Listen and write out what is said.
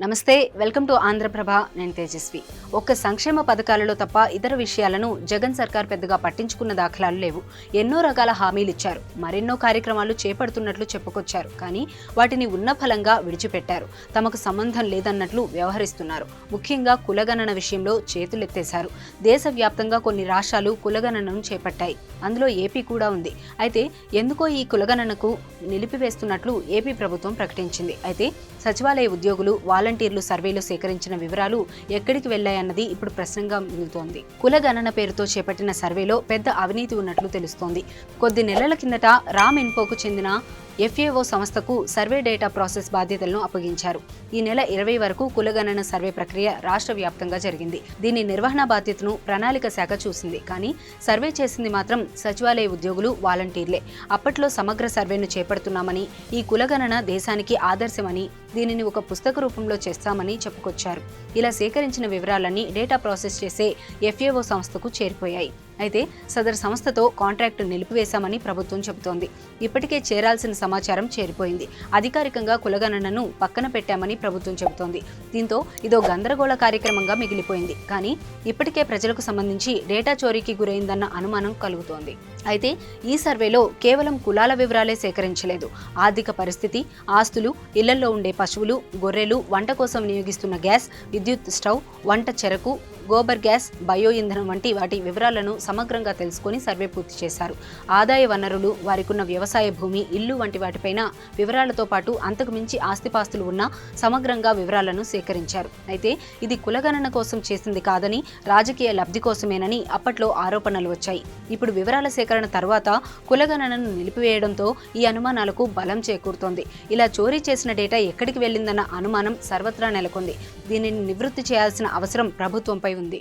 నమస్తే, welcome to Andhraprabha. నేను తేజస్వి. ఒక్క సంక్షేమ పథకాలలో తప్ప ఇతర విషయాలను జగన్ సర్కార్ పెద్దగా పట్టించుకున్న దాఖలాలు లేవు. ఎన్నో రకాల హామీలు ఇచ్చారు, మరెన్నో కార్యక్రమాలు చేపడుతున్నట్లు చెప్పుకొచ్చారు. కానీ వాటిని ఉన్న ఫలంగా విడిచిపెట్టారు. తమకు సంబంధం లేదన్నట్లు వ్యవహరిస్తున్నారు. ముఖ్యంగా కులగణన విషయంలో చేతులెత్తేశారు. దేశవ్యాప్తంగా కొన్ని రాష్ట్రాలు కులగణనను చేపట్టాయి. అందులో ఏపీ కూడా ఉంది. అయితే ఎందుకో ఈ కులగణనకు నిలిపివేస్తున్నట్లు ఏపీ ప్రభుత్వం ప్రకటించింది. అయితే సచివాలయ ఉద్యోగులు, వాలంటీర్లు సర్వేలో సేకరించిన వివరాలు ఎక్కడికి వెళ్లాయన్నది ఇప్పుడు ప్రశ్నగా మిగులుతోంది. కులగణన పేరుతో చేపట్టిన సర్వేలో పెద్ద అవినీతి ఉన్నట్లు తెలుస్తోంది. కొద్ది నెలల కిందట రామ్ ఇన్ఫోకు చెందిన FAO సంస్థకు సర్వే డేటా ప్రాసెస్ బాధ్యతలను అప్పగించారు. ఈ నెల 20 వరకు కులగణన సర్వే ప్రక్రియ రాష్ట్ర వ్యాప్తంగా జరిగింది. దీని నిర్వహణ బాధ్యతను ప్రణాళిక శాఖ చూసింది. కానీ సర్వే చేసింది మాత్రం సచివాలయ ఉద్యోగులు, వాలంటీర్లే. అప్పట్లో సమగ్ర సర్వేను చేపడుతున్నామని, ఈ కులగణన దేశానికి ఆదర్శమని, దీనిని ఒక పుస్తక రూపంలో చేస్తామని చెప్పుకొచ్చారు. ఇలా సేకరించిన వివరాలన్నీ డేటా ప్రాసెస్ చేసే FAO సంస్థకు చేరిపోయాయి. అయితే సదరు సంస్థతో కాంట్రాక్టు నిలిపివేశామని ప్రభుత్వం చెబుతోంది. ఇప్పటికే చేరాల్సిన సమాచారం చేరిపోయింది. అధికారికంగా కులగణనను పక్కన పెట్టామని ప్రభుత్వం చెబుతోంది. దీంతో ఇదో గందరగోళ కార్యక్రమంగా మిగిలిపోయింది. కానీ ఇప్పటికే ప్రజలకు సంబంధించి డేటా చోరీకి గురైందన్న అనుమానం కలుగుతోంది. అయితే ఈ సర్వేలో కేవలం కులాల వివరాలే సేకరించలేదు. ఆర్థిక పరిస్థితి, ఆస్తులు, ఇళ్లలో ఉండే పశువులు, గొర్రెలు, వంట కోసం వినియోగిస్తున్న గ్యాస్, విద్యుత్ స్టవ్, వంట చెరకు, గోబర్ గ్యాస్, బయో ఇంధనం వంటి వాటి వివరాలను సమగ్రంగా తెలుసుకొని సర్వే పూర్తి చేశారు. ఆదాయ వనరులు, వారికున్న వ్యవసాయ భూమి, ఇల్లు వంటి వాటిపైన వివరాలతో పాటు అంతకు మించి ఆస్తిపాస్తులు ఉన్న సమగ్రంగా వివరాలను సేకరించారు. అయితే ఇది కులగణన కోసం చేసింది కాదని, రాజకీయ లబ్ధి కోసమేనని అప్పట్లో ఆరోపణలు వచ్చాయి. ఇప్పుడు వివరాల సేకరణ తర్వాత కులగణనను నిలిపివేయడంతో ఈ అనుమానాలకు బలం చేకూరుతోంది. ఇలా చోరీ చేసిన డేటా ఎక్కడికి వెళ్లిందన్న అనుమానం సర్వత్రా నెలకొంది. దీనిని నివృత్తి చేయాల్సిన అవసరం ప్రభుత్వంపై ఉంది.